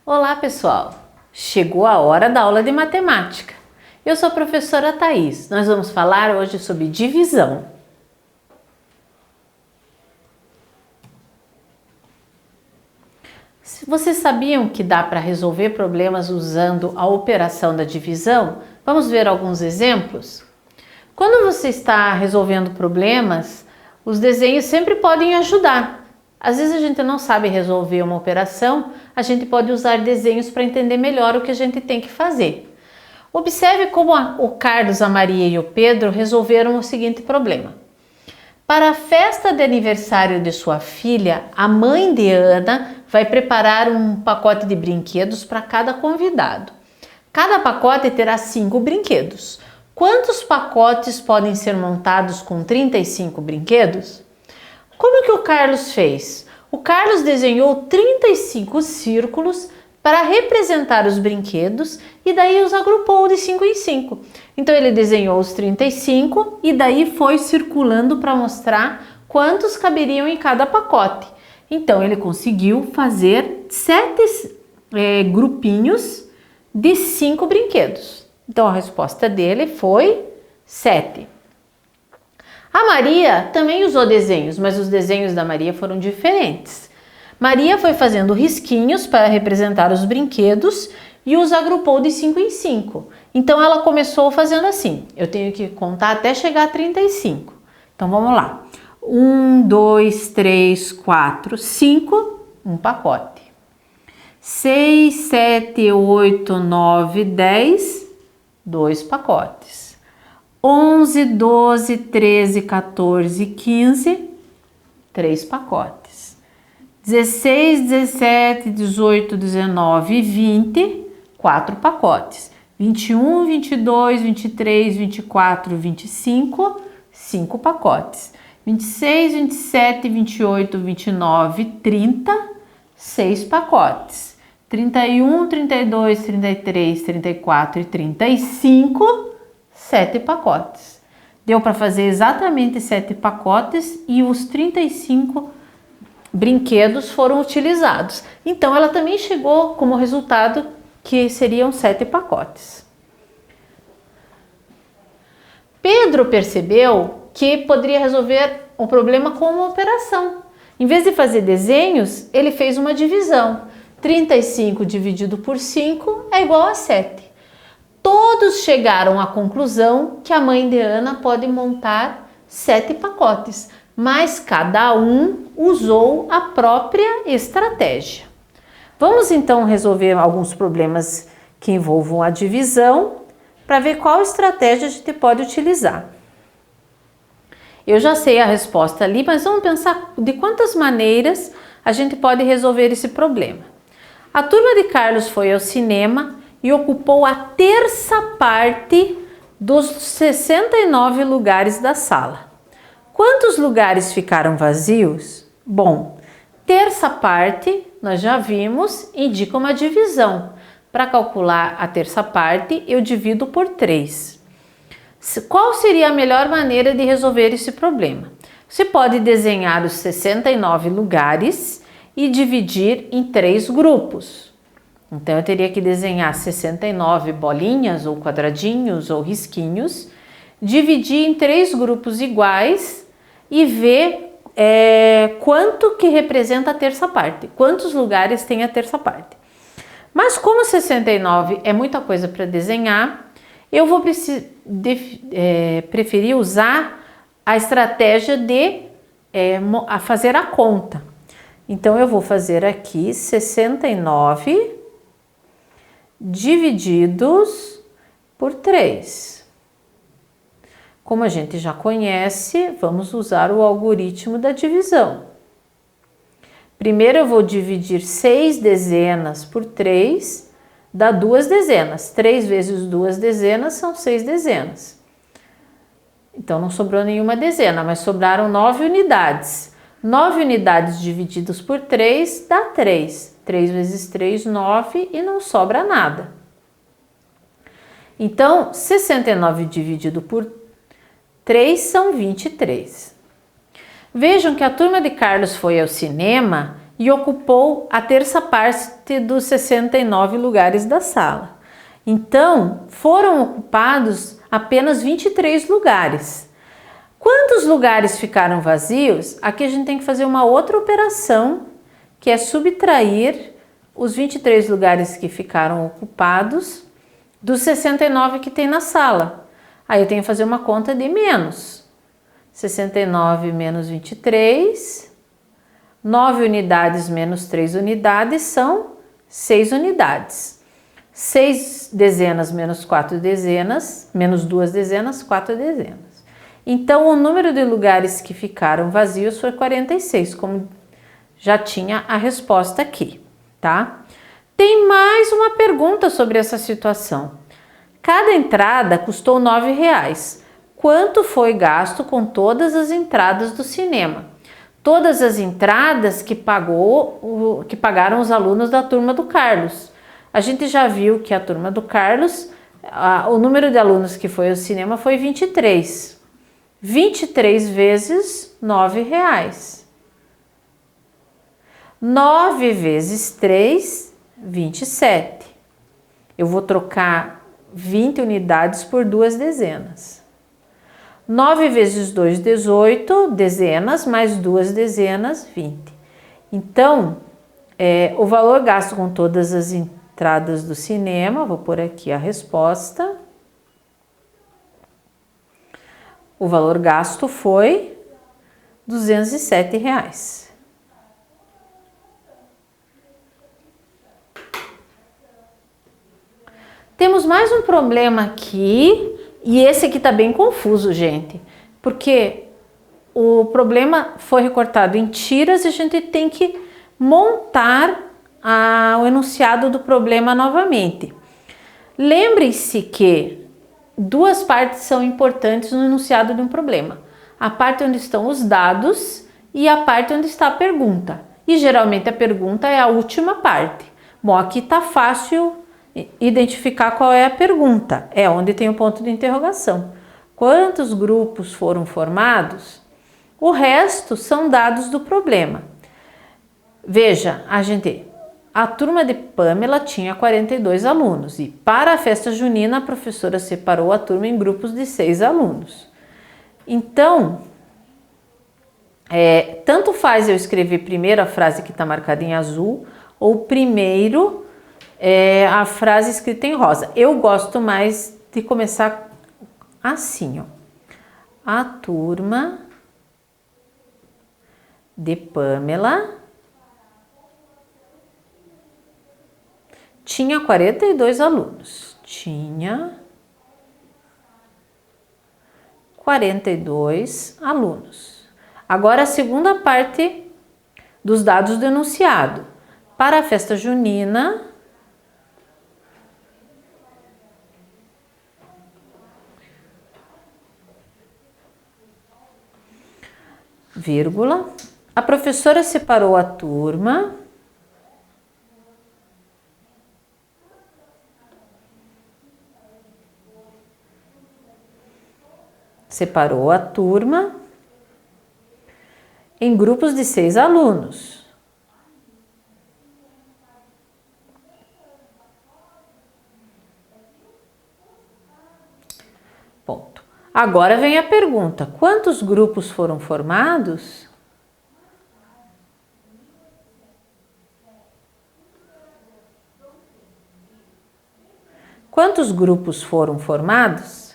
Olá, pessoal! Chegou a hora da aula de matemática. Eu sou a professora Thaís. Nós vamos falar hoje sobre divisão. Vocês sabiam que dá para resolver problemas usando a operação da divisão? Vamos ver alguns exemplos? Quando você está resolvendo problemas, os desenhos sempre podem ajudar. Às vezes a gente não sabe resolver uma operação, a gente pode usar desenhos para entender melhor o que a gente tem que fazer. Observe como o Carlos, a Maria e o Pedro resolveram o seguinte problema. Para a festa de aniversário de sua filha, a mãe de Ana vai preparar um pacote de brinquedos para cada convidado. Cada pacote terá 5 brinquedos. Quantos pacotes podem ser montados com 35 brinquedos? Como que o Carlos fez? O Carlos desenhou 35 círculos para representar os brinquedos e daí os agrupou de 5 em 5. Então ele desenhou os 35 e daí foi circulando para mostrar quantos caberiam em cada pacote. Então ele conseguiu fazer 7 grupinhos de 5 brinquedos. Então a resposta dele foi 7. A Maria também usou desenhos, mas os desenhos da Maria foram diferentes. Maria foi fazendo risquinhos para representar os brinquedos e os agrupou de 5 em 5. Então ela começou fazendo assim, eu tenho que contar até chegar a 35. Então vamos lá. 1, 2, 3, 4, 5, um pacote. 6, 7, 8, 9, 10, 2 pacotes. 11, 12, 13, 14, 15, 3 pacotes. 16, 17, 18, 19, 20, 4 pacotes. 21, 22, 23, 24, 25, 5 pacotes. 26, 27, 28, 29, 30, 6 pacotes. 31, 32, 33, 34 e 35, 7 pacotes. Deu para fazer exatamente 7 pacotes e os 35 brinquedos foram utilizados. Então ela também chegou como resultado que seriam 7 pacotes. Pedro percebeu que poderia resolver o problema com uma operação. Em vez de fazer desenhos, ele fez uma divisão. 35 dividido por 5 é igual a 7. Todos chegaram à conclusão que a mãe de Ana pode montar 7 pacotes, mas cada um usou a própria estratégia. Vamos então resolver alguns problemas que envolvam a divisão para ver qual estratégia a gente pode utilizar. Eu já sei a resposta ali, mas vamos pensar de quantas maneiras a gente pode resolver esse problema. A turma de Carlos foi ao cinema e ocupou a terça parte dos 69 lugares da sala. Quantos lugares ficaram vazios? Bom, terça parte, nós já vimos, indica uma divisão. Para calcular a terça parte, eu divido por 3. Qual seria a melhor maneira de resolver esse problema? Você pode desenhar os 69 lugares e dividir em 3 grupos. Então eu teria que desenhar 69 bolinhas ou quadradinhos ou risquinhos, dividir em 3 grupos iguais e ver quanto que representa a terça parte, quantos lugares tem a terça parte. Mas como 69 é muita coisa para desenhar, eu vou preferir usar a estratégia de fazer a conta. Então eu vou fazer aqui 69 divididos por 3. Como a gente já conhece, vamos usar o algoritmo da divisão. Primeiro eu vou dividir 6 dezenas por 3, dá 2 dezenas. 3 vezes 2 dezenas são 6 dezenas. Então não sobrou nenhuma dezena, mas sobraram 9 unidades. 9 unidades divididas por 3 dá 3. 3 vezes 3, 9 e não sobra nada. Então, 69 dividido por 3 são 23. Vejam que a turma de Carlos foi ao cinema e ocupou a terça parte dos 69 lugares da sala. Então, foram ocupados apenas 23 lugares. Quantos lugares ficaram vazios? Aqui a gente tem que fazer uma outra operação, que é subtrair os 23 lugares que ficaram ocupados dos 69 que tem na sala. Aí eu tenho que fazer uma conta de menos. 69 menos 23, 9 unidades menos 3 unidades são 6 unidades. 6 dezenas menos 4 dezenas, menos 2 dezenas, 4 dezenas. Então, o número de lugares que ficaram vazios foi 46, como já tinha a resposta aqui, tá? Tem mais uma pergunta sobre essa situação. Cada entrada custou R$9. Quanto foi gasto com todas as entradas do cinema? Todas as entradas que pagaram os alunos da turma do Carlos. A gente já viu que a turma do Carlos, o número de alunos que foi ao cinema foi 23. 23 vezes R$9. 9 vezes 3, 27. Eu vou trocar 20 unidades por 2 dezenas. 9 vezes 2, 18 dezenas, mais 2 dezenas, 20. Então, o valor gasto com todas as entradas do cinema, vou pôr aqui a resposta. O valor gasto foi R$207. Temos mais um problema aqui, e esse aqui tá bem confuso, gente, porque o problema foi recortado em tiras e a gente tem que montar o enunciado do problema novamente. Lembre-se que duas partes são importantes no enunciado de um problema: a parte onde estão os dados e a parte onde está a pergunta. E geralmente a pergunta é a última parte. Bom, aqui tá fácil identificar qual é a pergunta, é onde tem o ponto de interrogação. Quantos grupos foram formados? O resto são dados do problema. Veja, a turma de Pamela tinha 42 alunos e para a festa junina a professora separou a turma em grupos de 6 alunos. Então, tanto faz eu escrever primeiro a frase que está marcada em azul ou primeiro a frase escrita em rosa. Eu gosto mais de começar assim, ó. A turma de Pamela tinha 42 alunos. Tinha 42 alunos. Agora a segunda parte dos dados do enunciado. Para a festa junina, vírgula, a professora separou a turma em grupos de 6 alunos. Ponto. Agora vem a pergunta: quantos grupos foram formados? Quantos grupos foram formados?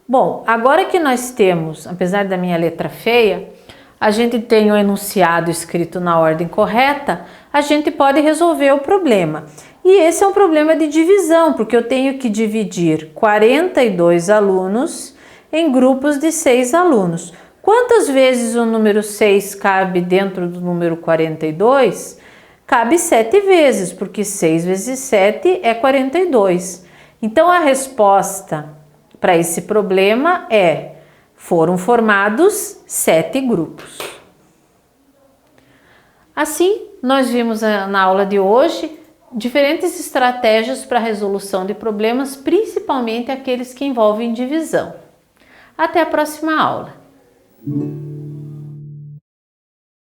Bom, agora que nós temos, apesar da minha letra feia, a gente tem o enunciado escrito na ordem correta, a gente pode resolver o problema. E esse é um problema de divisão, porque eu tenho que dividir 42 alunos em grupos de 6 alunos. Quantas vezes o número 6 cabe dentro do número 42? Cabe 7 vezes, porque 6 vezes 7 é 42. Então, a resposta para esse problema foram formados 7 grupos. Assim, nós vimos na aula de hoje diferentes estratégias para a resolução de problemas, principalmente aqueles que envolvem divisão. Até a próxima aula!